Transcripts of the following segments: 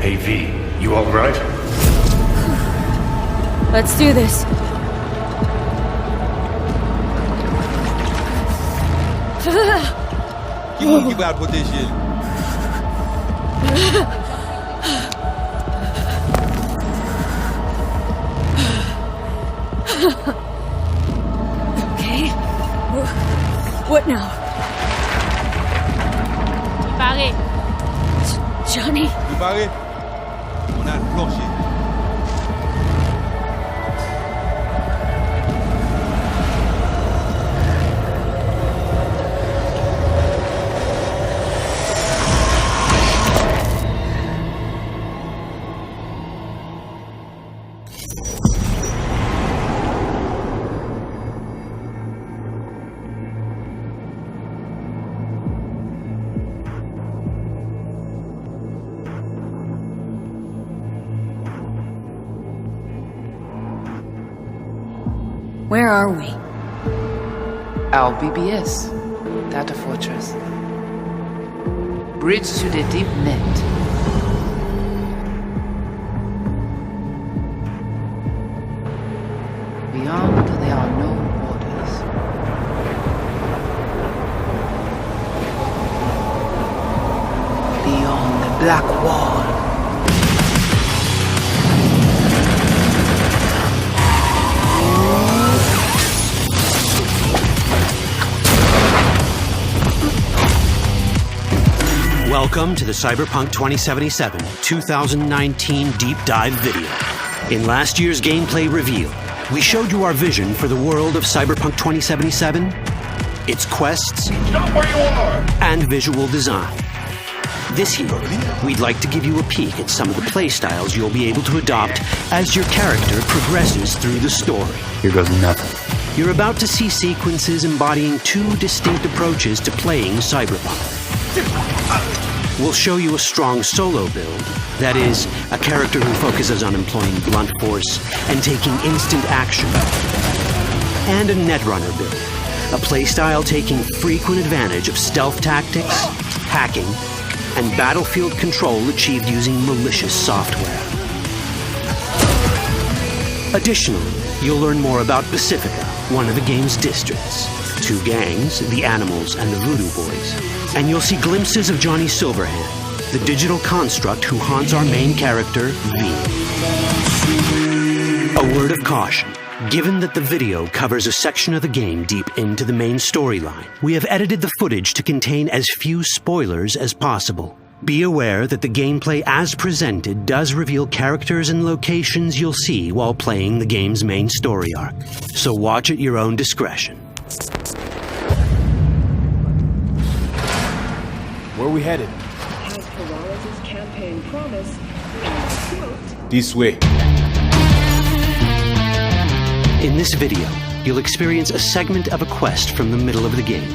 Hey V, you alright? Let's do this. Give out what this is. Okay. What now? Pague. Johnny? You pague? On a cloche. Where are we? Our BBS, Data Fortress. Bridge to the deep net. Beyond, there are no borders. Beyond the black wall. Welcome to the Cyberpunk 2077 2019 Deep Dive video. In last year's gameplay reveal, we showed you our vision for the world of Cyberpunk 2077, its quests, Stop where you are! and visual design. This year, we'd like to give you a peek at some of the playstyles you'll be able to adopt as your character progresses through the story. Here goes nothing. You're about to see sequences embodying two distinct approaches to playing Cyberpunk. We'll show you a strong solo build, that is, a character who focuses on employing blunt force and taking instant action, and a netrunner build, a playstyle taking frequent advantage of stealth tactics, hacking, and battlefield control achieved using malicious software. Additionally, you'll learn more about Pacifica, one of the game's districts, two gangs, the Animals and the Voodoo Boys, and you'll see glimpses of Johnny Silverhand, the digital construct who haunts our main character, V. A word of caution. Given that the video covers a section of the game deep into the main storyline, we have edited the footage to contain as few spoilers as possible. Be aware that the gameplay as presented does reveal characters and locations you'll see while playing the game's main story arc. So watch at your own discretion. Where are we headed? Has Peralez's campaign promise and quote, This way. In this video, you'll experience a segment of a quest from the middle of the game.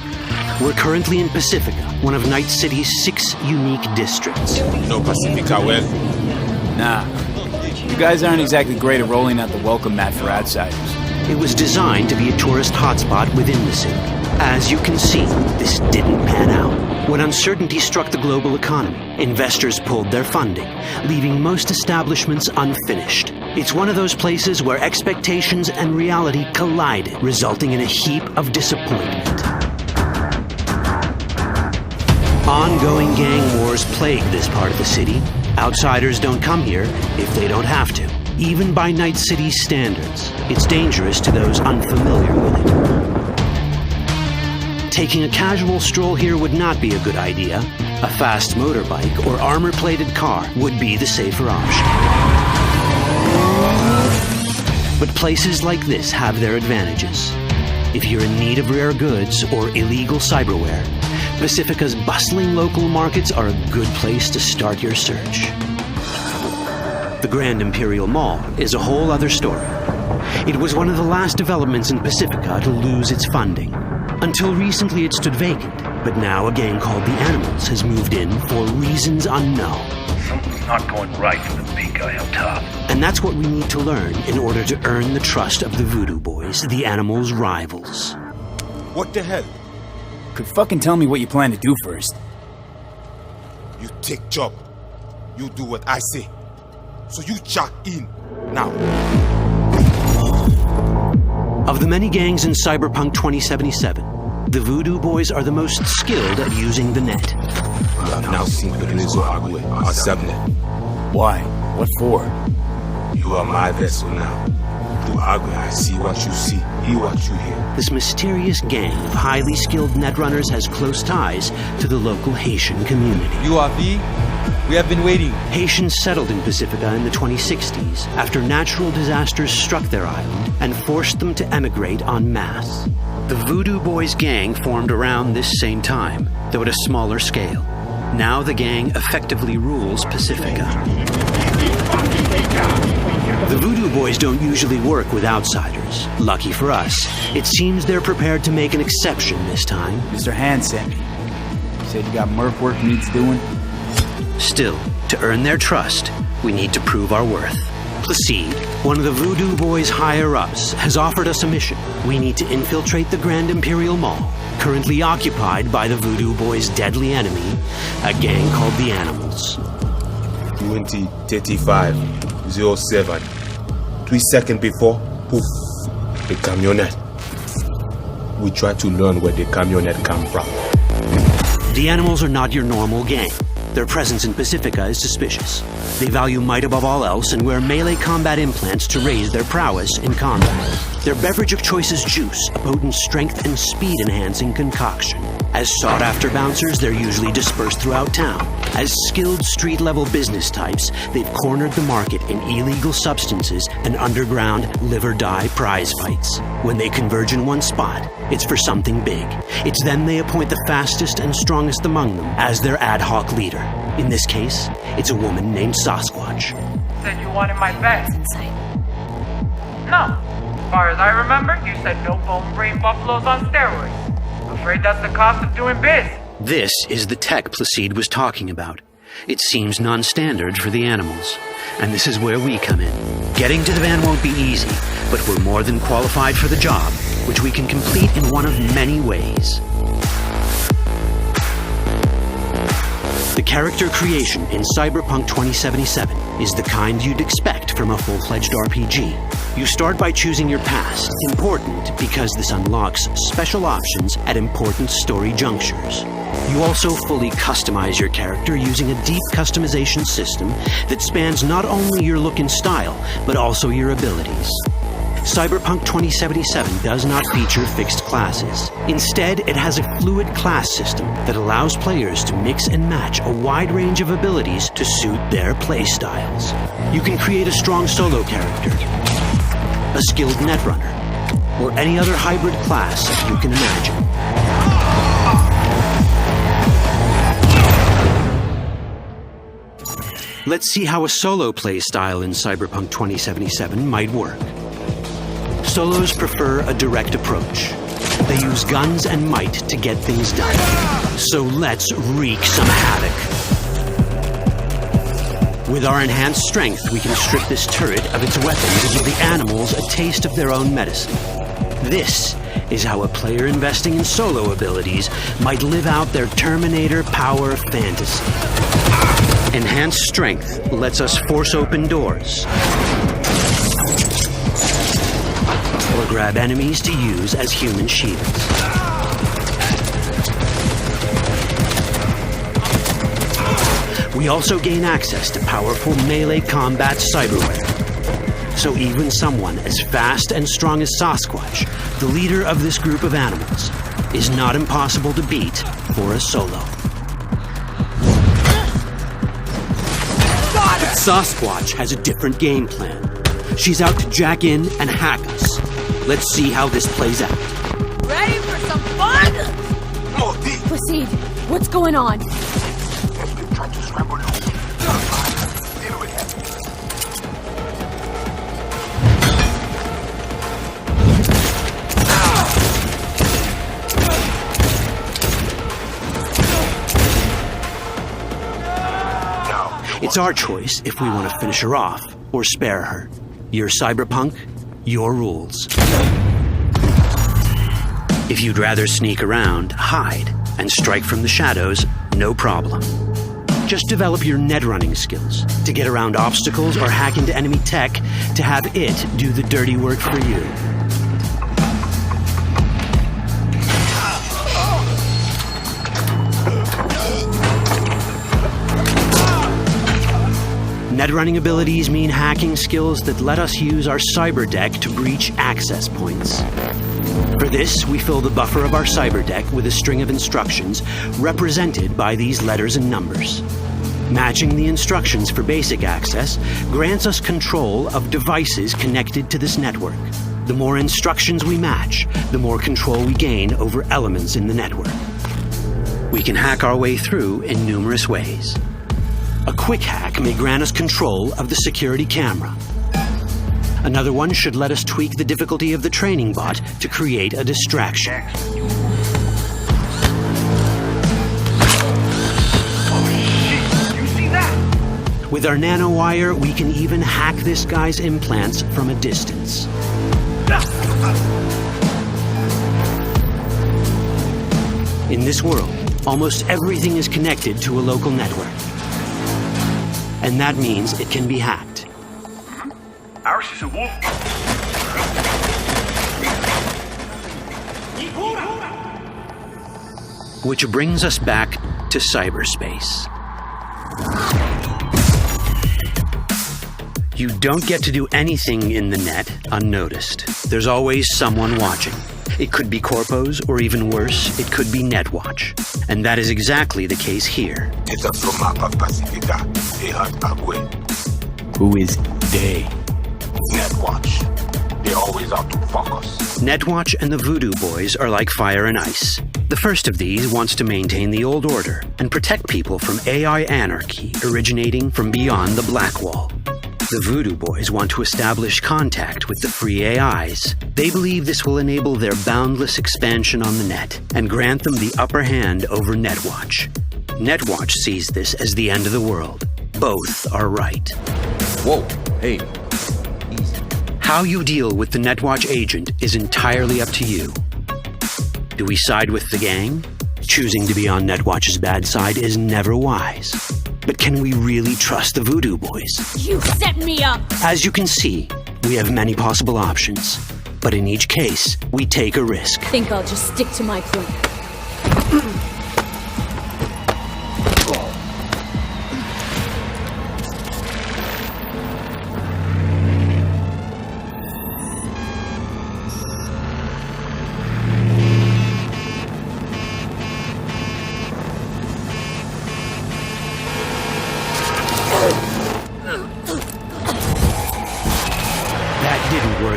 We're currently in Pacifica, one of Night City's 6 unique districts. No Pacifica well. Nah. You guys aren't exactly great at rolling out the welcome mat for outsiders. It was designed to be a tourist hotspot within the city. As you can see, this didn't pan out. When uncertainty struck the global economy, investors pulled their funding, leaving most establishments unfinished. It's one of those places where expectations and reality collided, resulting in a heap of disappointment. Ongoing gang wars plague this part of the city. Outsiders don't come here if they don't have to. Even by Night City's standards, it's dangerous to those unfamiliar with it. Taking a casual stroll here would not be a good idea. A fast motorbike or armor-plated car would be the safer option. But places like this have their advantages. If you're in need of rare goods or illegal cyberware, Pacifica's bustling local markets are a good place to start your search. The Grand Imperial Mall is a whole other story. It was one of the last developments in Pacifica to lose its funding. Until recently it stood vacant, but now a gang called the Animals has moved in for reasons unknown. Something's not going right for the big guy up top. And that's what we need to learn in order to earn the trust of the Voodoo Boys, the Animals' rivals. What the hell? Could fucking tell me what you plan to do first. You take job. You do what I say. So you jack in now. Of the many gangs in Cyberpunk 2077, the Voodoo Boys are the most skilled at using the net. You have now seen Perelezo Agwe, our subnet. Why? What for? You are my vessel now. Through Agwe, I see what you see, hear what you hear. This mysterious gang of highly skilled netrunners has close ties to the local Haitian community. URV, we have been waiting. Haitians settled in Pacifica in the 2060s after natural disasters struck their island and forced them to emigrate en masse. The Voodoo Boys gang formed around this same time, though at a smaller scale. Now the gang effectively rules Pacifica. The Voodoo Boys don't usually work with outsiders. Lucky for us, it seems they're prepared to make an exception this time. Mr. Hand sent me. He said you got merc work needs doing. Still, to earn their trust, we need to prove our worth. Placide, one of the Voodoo Boys' higher-ups, has offered us a mission. We need to infiltrate the Grand Imperial Mall, currently occupied by the Voodoo Boys' deadly enemy, a gang called the Animals. 20:35:07. 3 seconds before, poof, the camionette. We try to learn where the camionette come from. The Animals are not your normal gang. Their presence in Pacifica is suspicious. They value might above all else and wear melee combat implants to raise their prowess in combat. Their beverage of choice is juice, a potent strength and speed-enhancing concoction. As sought-after bouncers, they're usually dispersed throughout town. As skilled street-level business types, they've cornered the market in illegal substances and underground live-or-die prize fights. When they converge in one spot, it's for something big. It's then they appoint the fastest and strongest among them as their ad hoc leader. In this case, it's a woman named Sasquatch. Said you wanted my bag. Inside. No. As far as I remember, you said no bone brain buffaloes on steroids. Afraid that's the cost of doing biz. This is the tech Placide was talking about. It seems non-standard for the Animals. And this is where we come in. Getting to the van won't be easy, but we're more than qualified for the job, which we can complete in one of many ways. The character creation in Cyberpunk 2077 is the kind you'd expect from a full-fledged RPG. You start by choosing your past, important because this unlocks special options at important story junctures. You also fully customize your character using a deep customization system that spans not only your look and style, but also your abilities. Cyberpunk 2077 does not feature fixed classes. Instead, it has a fluid class system that allows players to mix and match a wide range of abilities to suit their playstyles. You can create a strong solo character, a skilled netrunner, or any other hybrid class you can imagine. Let's see how a solo playstyle in Cyberpunk 2077 might work. Solos prefer a direct approach. They use guns and might to get things done. So let's wreak some havoc. With our enhanced strength, we can strip this turret of its weapons and give the Animals a taste of their own medicine. This is how a player investing in solo abilities might live out their Terminator power fantasy. Enhanced strength lets us force open doors, or grab enemies to use as human shields. We also gain access to powerful melee combat cyberware. So even someone as fast and strong as Sasquatch, the leader of this group of animals, is not impossible to beat for a solo. But Sasquatch has a different game plan. She's out to jack in and hack us. Let's see how this plays out. Ready for some fun? Proceed. What's going on? It's our choice if we want to finish her off or spare her. You're Cyberpunk, your rules. If you'd rather sneak around, hide, and strike from the shadows, no problem. Just develop your net running skills to get around obstacles or hack into enemy tech to have it do the dirty work for you. Net running abilities mean hacking skills that let us use our cyber deck to breach access points. For this, we fill the buffer of our cyber deck with a string of instructions represented by these letters and numbers. Matching the instructions for basic access grants us control of devices connected to this network. The more instructions we match, the more control we gain over elements in the network. We can hack our way through in numerous ways. A quick hack may grant us control of the security camera. Another one should let us tweak the difficulty of the training bot to create a distraction. With our nanowire, we can even hack this guy's implants from a distance. In this world, almost everything is connected to a local network. And that means it can be hacked. Ours is a wolf. Which brings us back to cyberspace. You don't get to do anything in the net unnoticed. There's always someone watching. It could be corpos, or even worse, it could be Netwatch. And that is exactly the case here. Who is they? Netwatch. They're always out to fuck us. Netwatch and the Voodoo Boys are like fire and ice. The first of these wants to maintain the old order and protect people from AI anarchy originating from beyond the Black Wall. The Voodoo Boys want to establish contact with the free AIs. They believe this will enable their boundless expansion on the net and grant them the upper hand over Netwatch. Netwatch sees this as the end of the world. Both are right. Whoa, hey. Easy. How you deal with the Netwatch agent is entirely up to you. Do we side with the gang? Choosing to be on Netwatch's bad side is never wise. But can we really trust the Voodoo Boys? You set me up! As you can see, we have many possible options. But in each case, we take a risk. Think I'll just stick to my plan.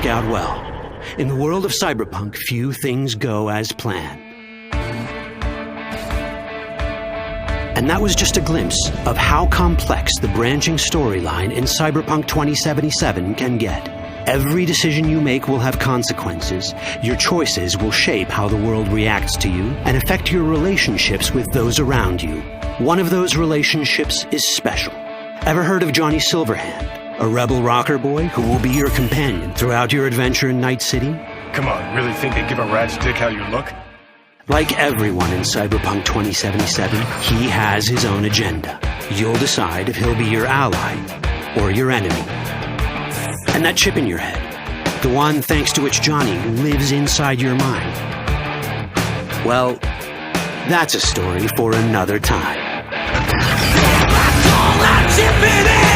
Out well. In the world of Cyberpunk, few things go as planned. And that was just a glimpse of how complex the branching storyline in Cyberpunk 2077 can get. Every decision you make will have consequences. Your choices will shape how the world reacts to you and affect your relationships with those around you. One of those relationships is special. Ever heard of Johnny Silverhand? A rebel rocker boy who will be your companion throughout your adventure in Night City? Come on, really think they give a rat's dick how you look? Like everyone in Cyberpunk 2077, he has his own agenda. You'll decide if he'll be your ally or your enemy. And that chip in your head, the one thanks to which Johnny lives inside your mind. Well, that's a story for another time. All that chip in it!